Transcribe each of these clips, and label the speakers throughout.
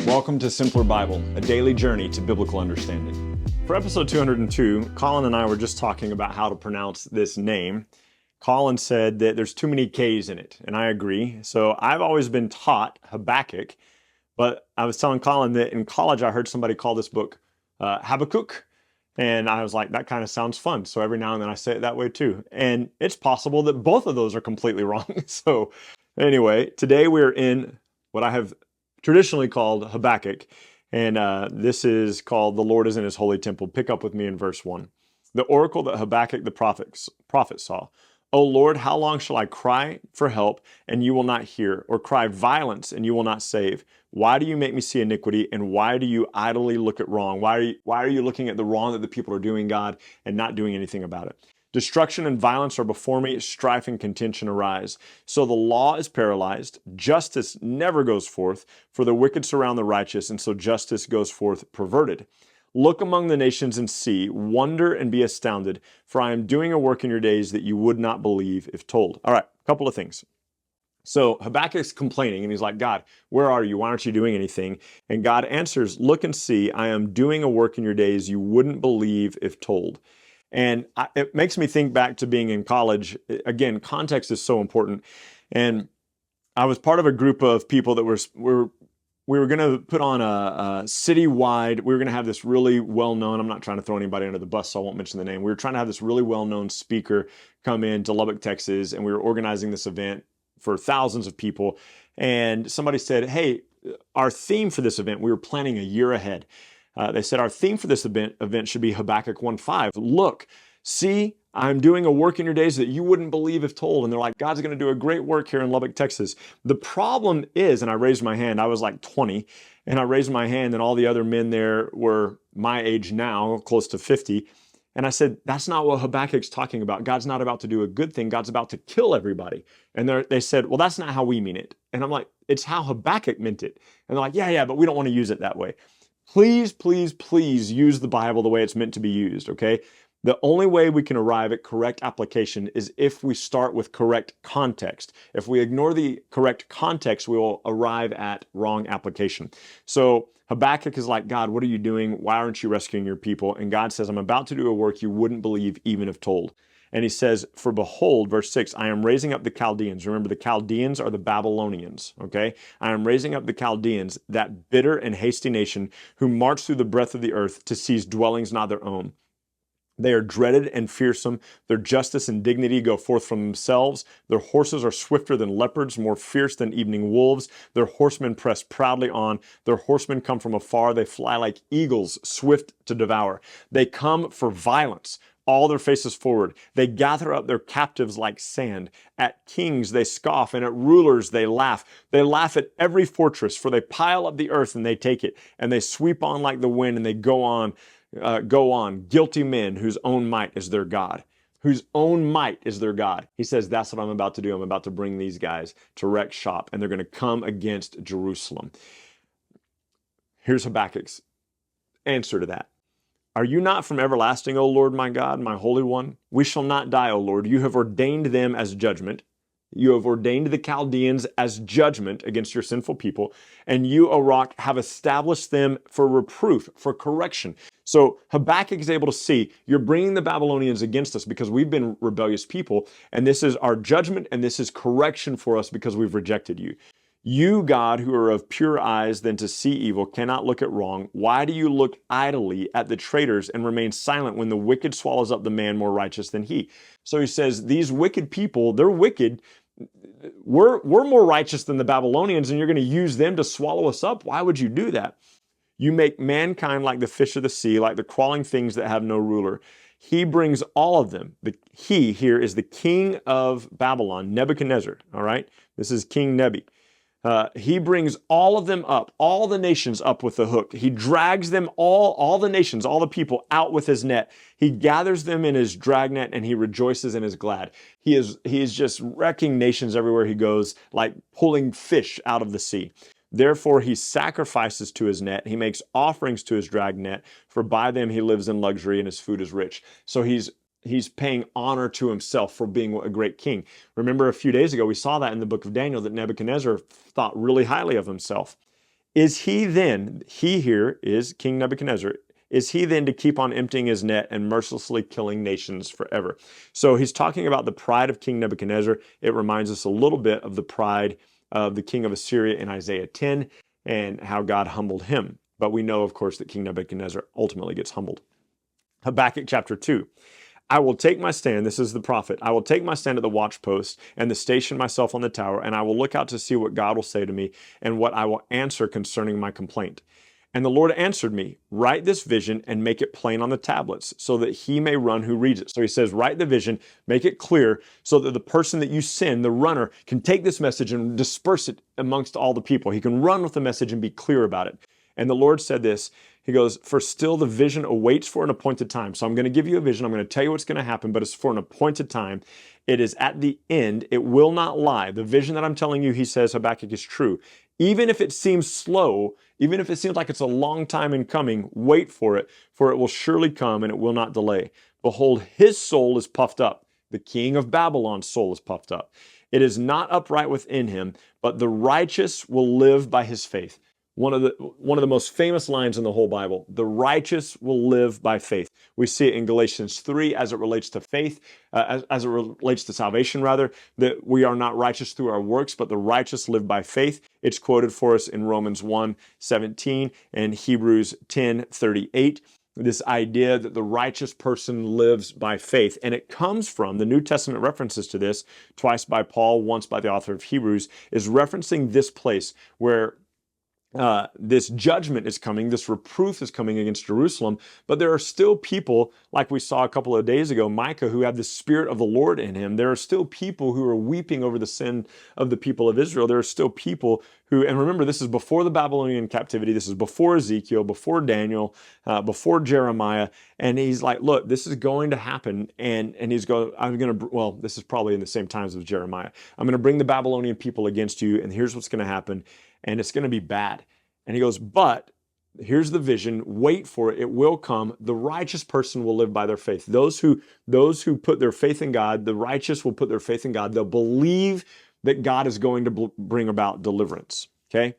Speaker 1: Welcome to Simpler Bible, a daily journey to biblical understanding. For episode 202, Colin and I were just talking about how to pronounce this name. Colin said that there's too many K's in it, and I agree. So I've always been taught Habakkuk, but I was telling Colin that in college I heard somebody call this book Habakkuk, and I was like, that kind of sounds fun. So every now and then I say it that way too. And it's possible that both of those are completely wrong. So anyway, today we're in what I have traditionally called Habakkuk, and this is called "The Lord is in His Holy Temple." Pick up with me in verse 1. The oracle that Habakkuk the prophet saw. O Lord, how long shall I cry for help, and you will not hear, or cry violence, and you will not save? Why do you make me see iniquity, and why do you idly look at wrong? Why are you looking at the wrong that the people are doing, God, and not doing anything about it? Destruction and violence are before me, strife and contention arise. So the law is paralyzed, justice never goes forth, for the wicked surround the righteous, and so justice goes forth perverted. Look among the nations and see, wonder and be astounded, for I am doing a work in your days that you would not believe if told. All right, a couple of things. So Habakkuk's complaining, and he's like, God, where are you? Why aren't you doing anything? And God answers, look and see, I am doing a work in your days you wouldn't believe if told. And it makes me think back to being in college. Again, context is so important. And I was part of a group of people that we were going to put on a citywide, we were going to have this really well-known, I'm not trying to throw anybody under the bus, so I won't mention the name. We were trying to have this really well-known speaker come in to Lubbock, Texas, and we were organizing this event for thousands of people. And somebody said, hey, our theme for this event, we were planning a year ahead. They said, our theme for this event should be Habakkuk 1:5. Look, see, I'm doing a work in your days that you wouldn't believe if told. And they're like, God's going to do a great work here in Lubbock, Texas. The problem is, and I raised my hand, I was like 20, and I raised my hand, and all the other men there were my age now, close to 50. And I said, that's not what Habakkuk's talking about. God's not about to do a good thing. God's about to kill everybody. And they said, well, that's not how we mean it. And I'm like, it's how Habakkuk meant it. And they're like, yeah, but we don't want to use it that way. Please, please, please use the Bible the way it's meant to be used, okay? The only way we can arrive at correct application is if we start with correct context. If we ignore the correct context, we will arrive at wrong application. So Habakkuk is like, God, what are you doing? Why aren't you rescuing your people? And God says, I'm about to do a work you wouldn't believe even if told. And he says, for behold, verse 6, I am raising up the Chaldeans. Remember, the Chaldeans are the Babylonians, okay? I am raising up the Chaldeans, that bitter and hasty nation who march through the breadth of the earth to seize dwellings not their own. They are dreaded and fearsome. Their justice and dignity go forth from themselves. Their horses are swifter than leopards, more fierce than evening wolves. Their horsemen press proudly on. Their horsemen come from afar. They fly like eagles, swift to devour. They come for violence. All their faces forward. They gather up their captives like sand. At kings they scoff, and at rulers they laugh. They laugh at every fortress, for they pile up the earth and they take it. And they sweep on like the wind, and they go on. Guilty men whose own might is their God. Whose own might is their God. He says, that's what I'm about to do. I'm about to bring these guys to wreck shop, and they're going to come against Jerusalem. Here's Habakkuk's answer to that. Are you not from everlasting, O Lord, my God, my Holy One? We shall not die, O Lord. You have ordained them as judgment. You have ordained the Chaldeans as judgment against your sinful people. And you, O rock, have established them for reproof, for correction. So Habakkuk is able to see, you're bringing the Babylonians against us because we've been rebellious people. And this is our judgment, and this is correction for us because we've rejected you. You, God, who are of pure eyes than to see evil, cannot look at wrong. Why do you look idly at the traitors and remain silent when the wicked swallows up the man more righteous than he? So he says, these wicked people, they're wicked. We're more righteous than the Babylonians, and you're going to use them to swallow us up? Why would you do that? You make mankind like the fish of the sea, like the crawling things that have no ruler. He brings all of them. He here is the king of Babylon, Nebuchadnezzar, all right? This is King Nebi. He brings all of them up, all the nations up with the hook. He drags them all the nations, all the people out with his net. He gathers them in his dragnet, and he rejoices and is glad. He is just wrecking nations everywhere he goes, like pulling fish out of the sea. Therefore, he sacrifices to his net. He makes offerings to his dragnet, for by them he lives in luxury and his food is rich. So he's paying honor to himself for being a great king. Remember a few days ago, we saw that in the book of Daniel, that Nebuchadnezzar thought really highly of himself. Is he then, he here is King Nebuchadnezzar, is he then to keep on emptying his net and mercilessly killing nations forever? So he's talking about the pride of King Nebuchadnezzar. It reminds us a little bit of the pride of the king of Assyria in Isaiah 10 and how God humbled him. But we know, of course, that King Nebuchadnezzar ultimately gets humbled. Habakkuk chapter 2. I will take my stand, this is the prophet, I will take my stand at the watchpost and to station myself on the tower, and I will look out to see what God will say to me and what I will answer concerning my complaint. And the Lord answered me, write this vision and make it plain on the tablets so that he may run who reads it. So he says, write the vision, make it clear so that the person that you send, the runner, can take this message and disperse it amongst all the people. He can run with the message and be clear about it. And the Lord said this, he goes, for still the vision awaits for an appointed time. So I'm going to give you a vision. I'm going to tell you what's going to happen, but it's for an appointed time. It is at the end. It will not lie. The vision that I'm telling you, he says, Habakkuk, is true. Even if it seems slow, even if it seems like it's a long time in coming, wait for it will surely come and it will not delay. Behold, his soul is puffed up. The king of Babylon's soul is puffed up. It is not upright within him, but the righteous will live by his faith. One of the most famous lines in the whole Bible, the righteous will live by faith. We see it in Galatians 3 as it relates to faith, as it relates to salvation rather, that we are not righteous through our works, but the righteous live by faith. It's quoted for us in Romans 1:17 and Hebrews 10:38. This idea that the righteous person lives by faith. And it comes from, the New Testament references to this, twice by Paul, once by the author of Hebrews, is referencing this place where this judgment is coming, this reproof is coming against Jerusalem, but there are still people, like we saw a couple of days ago, Micah, who have the Spirit of the Lord in him. There are still people who are weeping over the sin of the people of Israel. There are still people who, and remember, this is before the Babylonian captivity, this is before Ezekiel, before Daniel, before Jeremiah, and he's like, look, this is going to happen, and he's going, this is probably in the same times as Jeremiah. I'm going to bring the Babylonian people against you, and here's what's going to happen. And it's going to be bad. And he goes, but here's the vision. Wait for it. It will come. The righteous person will live by their faith. Those who put their faith in God, the righteous will put their faith in God. They'll believe that God is going to bring about deliverance. Okay.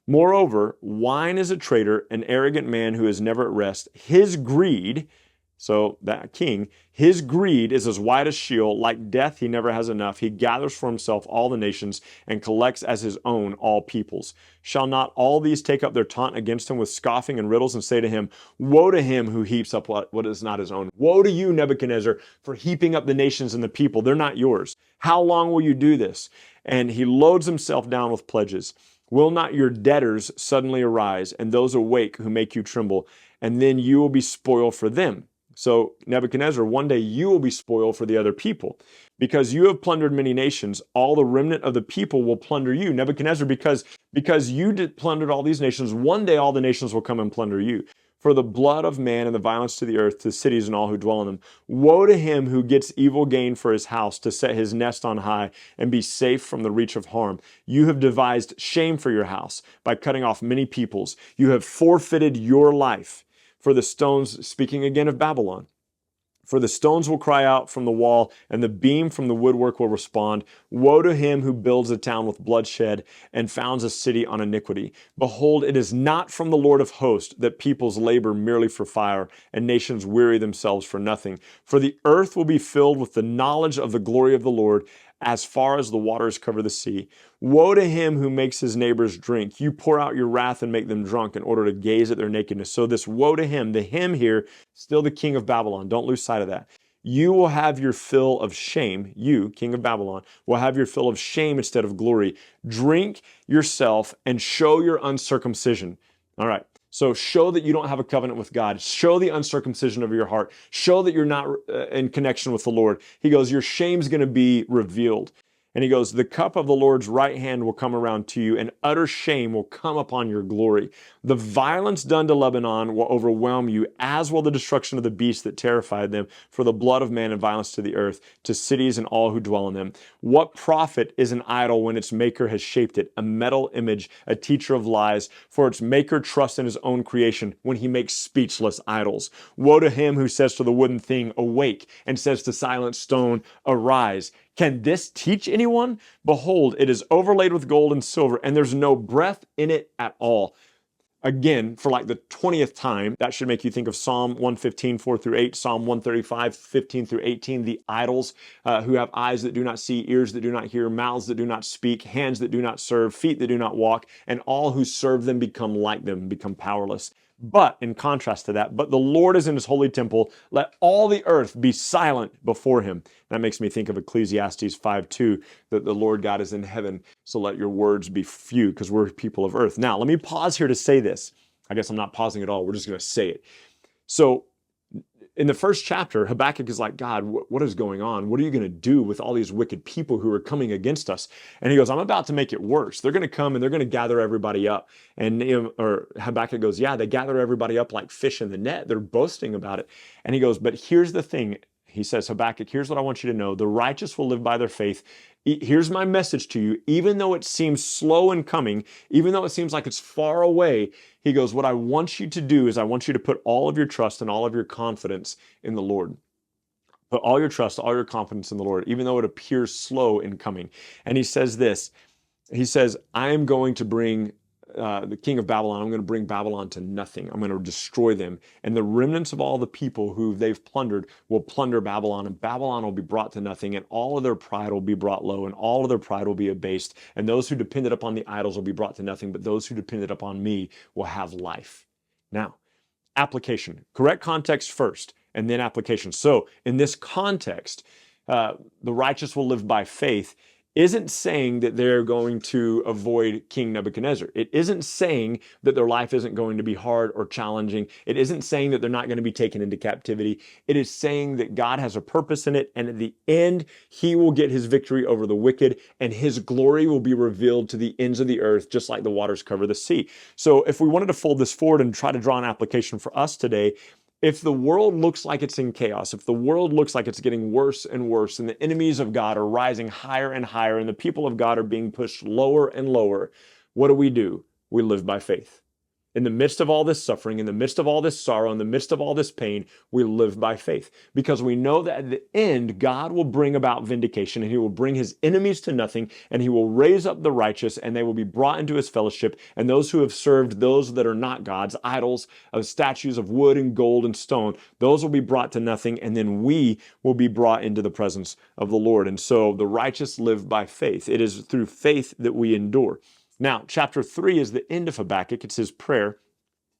Speaker 1: Moreover, wine is a traitor, an arrogant man who is never at rest. His greed, so that king, his greed is as white as Sheol. Like death, he never has enough. He gathers for himself all the nations and collects as his own all peoples. Shall not all these take up their taunt against him with scoffing and riddles and say to him, woe to him who heaps up what is not his own. Woe to you, Nebuchadnezzar, for heaping up the nations and the people. They're not yours. How long will you do this? And he loads himself down with pledges. Will not your debtors suddenly arise and those awake who make you tremble? And then you will be spoiled for them. So Nebuchadnezzar, one day you will be spoiled for the other people. Because you have plundered many nations, all the remnant of the people will plunder you. Nebuchadnezzar, because you plundered all these nations, one day all the nations will come and plunder you. For the blood of man and the violence to the earth, to cities and all who dwell in them. Woe to him who gets evil gain for his house, to set his nest on high and be safe from the reach of harm. You have devised shame for your house by cutting off many peoples. You have forfeited your life. For the stones, speaking again of Babylon, for the stones will cry out from the wall, and the beam from the woodwork will respond. Woe to him who builds a town with bloodshed and founds a city on iniquity. Behold, it is not from the Lord of hosts that peoples labor merely for fire, and nations weary themselves for nothing. For the earth will be filled with the knowledge of the glory of the Lord, as far as the waters cover the sea. Woe to him who makes his neighbors drink. You pour out your wrath and make them drunk in order to gaze at their nakedness. So this woe to him, the him here, still the king of Babylon. Don't lose sight of that. You will have your fill of shame. You, king of Babylon, will have your fill of shame instead of glory. Drink yourself and show your uncircumcision. All right. So show that you don't have a covenant with God. Show the uncircumcision of your heart. Show that you're not in connection with the Lord. He goes, your shame's going to be revealed. And he goes, the cup of the Lord's right hand will come around to you, and utter shame will come upon your glory. The violence done to Lebanon will overwhelm you, as will the destruction of the beast that terrified them, for the blood of man and violence to the earth, to cities and all who dwell in them. What profit is an idol when its maker has shaped it, a metal image, a teacher of lies? For its maker trusts in his own creation when he makes speechless idols. Woe to him who says to the wooden thing, awake, and says to silent stone, arise. Can this teach anyone? Behold, it is overlaid with gold and silver, and there's no breath in it at all. again for like the 20th time. That should make you think of Psalm 115, 4 through 8, Psalm 135, 15 through 18, the idols who have eyes that do not see, ears that do not hear, mouths that do not speak, hands that do not serve, feet that do not walk, and all who serve them become like them, become powerless. But in contrast to that, but the Lord is in his holy temple. Let all the earth be silent before him. That makes me think of Ecclesiastes 5:2, that the Lord God is in heaven. So let your words be few, because we're people of earth. Now, let me pause here to say this. I guess I'm not pausing at all. We're just going to say it. So in the first chapter, Habakkuk is like, God, what is going on? What are you going to do with all these wicked people who are coming against us? And he goes, I'm about to make it worse. They're going to come and they're going to gather everybody up. And or Habakkuk goes, yeah, they gather everybody up like fish in the net. They're boasting about it. And he goes, but here's the thing. He says, Habakkuk, here's what I want you to know. The righteous will live by their faith. Here's my message to you. Even though it seems slow in coming, even though it seems like it's far away, he goes, what I want you to do is I want you to put all of your trust and all of your confidence in the Lord. Put all your trust, all your confidence in the Lord, even though it appears slow in coming. And he says this, he says, I am going to bring the king of Babylon, I'm going to bring Babylon to nothing. I'm going to destroy them. And the remnants of all the people who they've plundered will plunder Babylon, and Babylon will be brought to nothing, and all of their pride will be brought low, and all of their pride will be abased. And those who depended upon the idols will be brought to nothing, but those who depended upon me will have life. Now, application. Correct context first, and then application. So in this context, the righteous will live by faith isn't saying that they're going to avoid King Nebuchadnezzar. It isn't saying that their life isn't going to be hard or challenging. It isn't saying that they're not going to be taken into captivity. It is saying that God has a purpose in it, and at the end, he will get his victory over the wicked, and his glory will be revealed to the ends of the earth, just like the waters cover the sea. So if we wanted to fold this forward and try to draw an application for us today, if the world looks like it's in chaos, if the world looks like it's getting worse and worse, and the enemies of God are rising higher and higher, and the people of God are being pushed lower and lower, what do? We live by faith. In the midst of all this suffering, in the midst of all this sorrow, in the midst of all this pain, we live by faith, because we know that at the end, God will bring about vindication, and he will bring his enemies to nothing, and he will raise up the righteous, and they will be brought into his fellowship. And those who have served those that are not gods, idols of statues of wood and gold and stone, those will be brought to nothing, and then we will be brought into the presence of the Lord. And so the righteous live by faith. It is through faith that we endure. Now, chapter 3 is the end of Habakkuk. It's his prayer.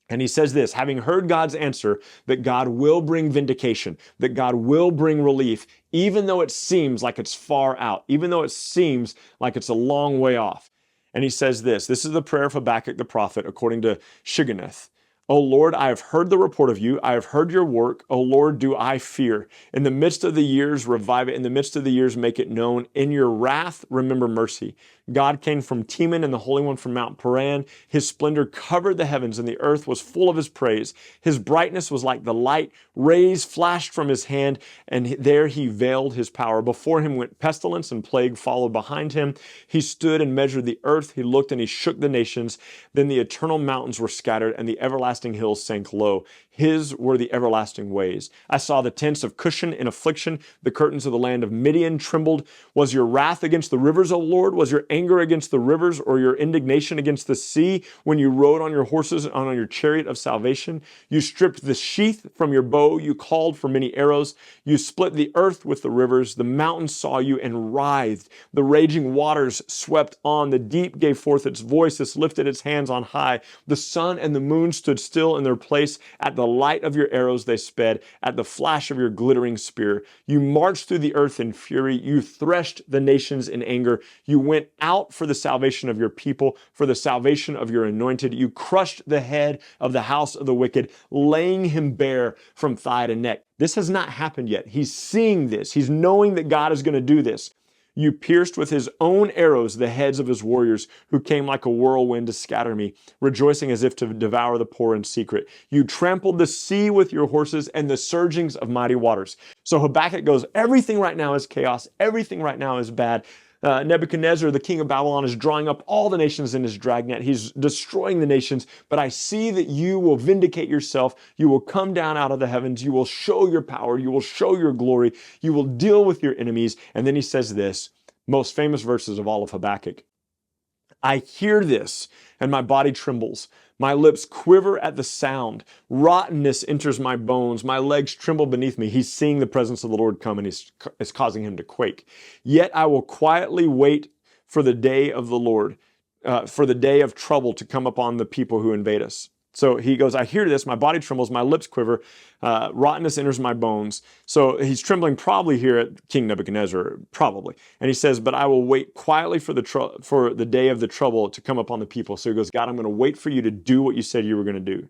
Speaker 1: And he says this, having heard God's answer, that God will bring vindication, that God will bring relief, even though it seems like it's far out, even though it seems like it's a long way off. And he says this is the prayer of Habakkuk the prophet, according to Shigionoth. O Lord, I have heard the report of you. I have heard your work. O Lord, do I fear. In the midst of the years, revive it. In the midst of the years, make it known. In your wrath, remember mercy. God came from Teman and the Holy One from Mount Paran. His splendor covered the heavens, and the earth was full of his praise. His brightness was like the light. Rays flashed from his hand, and there he veiled his power. Before him went pestilence, and plague followed behind him. He stood and measured the earth. He looked and he shook the nations. Then the eternal mountains were scattered, and the everlasting hills sank low. His were the everlasting ways. I saw the tents of Cushan in affliction. The curtains of the land of Midian trembled. Was your wrath against the rivers, O Lord? Was your anger against the rivers, or your indignation against the sea, when you rode on your horses and on your chariot of salvation? You stripped the sheath from your bow. You called for many arrows. You split the earth with the rivers. The mountains saw you and writhed. The raging waters swept on. The deep gave forth its voice. It lifted its hands on high. The sun and the moon stood still in their place. At the light of your arrows they sped. At the flash of your glittering spear. You marched through the earth in fury. You threshed the nations in anger. You went out for the salvation of your people, for the salvation of your anointed. You crushed the head of the house of the wicked, laying him bare from thigh to neck. This has not happened yet. He's seeing this. He's knowing that God is going to do this. You pierced with his own arrows the heads of his warriors, who came like a whirlwind to scatter me, rejoicing as if to devour the poor in secret. You trampled the sea with your horses and the surgings of mighty waters. So Habakkuk goes, everything right now is chaos. Everything right now is bad. Nebuchadnezzar, the king of Babylon, is drawing up all the nations in his dragnet. He's destroying the nations. But I see that you will vindicate yourself. You will come down out of the heavens. You will show your power. You will show your glory. You will deal with your enemies. And then he says this, most famous verses of all of Habakkuk. I hear this, and my body trembles. My lips quiver at the sound. Rottenness enters my bones. My legs tremble beneath me. He's seeing the presence of the Lord come, and it's causing him to quake. Yet I will quietly wait for the day of the Lord, for the day of trouble to come upon the people who invade us. So he goes, I hear this, my body trembles, my lips quiver, rottenness enters my bones. So he's trembling probably here at King Nebuchadnezzar, probably. And he says, but I will wait quietly for the day of the trouble to come upon the people. So he goes, God, I'm going to wait for you to do what you said you were going to do.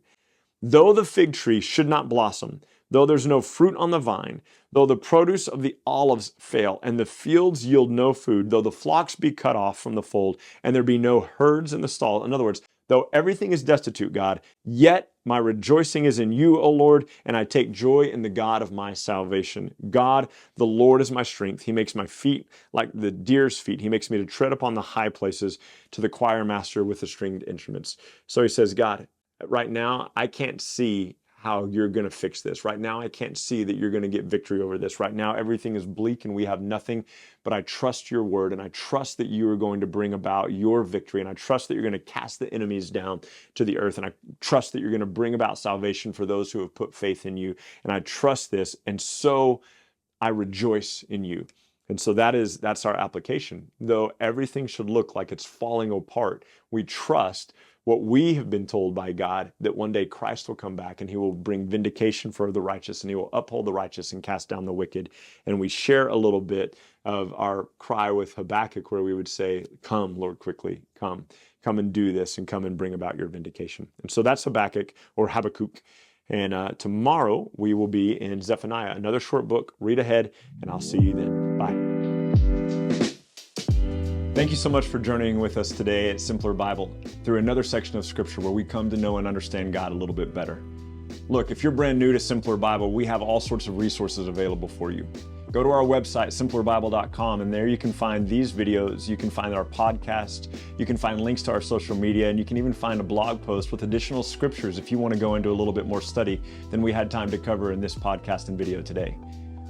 Speaker 1: Though the fig tree should not blossom, though there's no fruit on the vine, though the produce of the olives fail, and the fields yield no food, though the flocks be cut off from the fold, and there be no herds in the stall. In other words, though everything is destitute, God, yet my rejoicing is in you, O Lord, and I take joy in the God of my salvation. God, the Lord is my strength. He makes my feet like the deer's feet. He makes me to tread upon the high places, to the choir master with the stringed instruments. So he says, God, right now, I can't see how you're going to fix this. Right now, I can't see that you're going to get victory over this. Right now, everything is bleak and we have nothing, but I trust your word and I trust that you are going to bring about your victory, and I trust that you're going to cast the enemies down to the earth, and I trust that you're going to bring about salvation for those who have put faith in you, and I trust this, and so I rejoice in you. And so that's our application. Though everything should look like it's falling apart, we trust what we have been told by God, that one day Christ will come back and he will bring vindication for the righteous, and he will uphold the righteous and cast down the wicked. And we share a little bit of our cry with Habakkuk, where we would say, come, Lord, quickly, come and do this, and come and bring about your vindication. And so that's Habakkuk, or Habakkuk. And tomorrow we will be in Zephaniah, another short book. Read ahead, and I'll see you then. Bye. Thank you so much for journeying with us today at Simpler Bible through another section of Scripture where we come to know and understand God a little bit better. Look, if you're brand new to Simpler Bible, we have all sorts of resources available for you. Go to our website, simplerbible.com, and there you can find these videos, you can find our podcast, you can find links to our social media, and you can even find a blog post with additional scriptures if you want to go into a little bit more study than we had time to cover in this podcast and video today.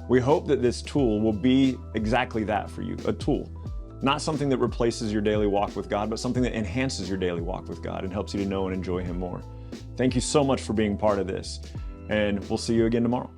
Speaker 1: We hope that this tool will be exactly that for you, a tool. Not something that replaces your daily walk with God, but something that enhances your daily walk with God and helps you to know and enjoy Him more. Thank you so much for being part of this, and we'll see you again tomorrow.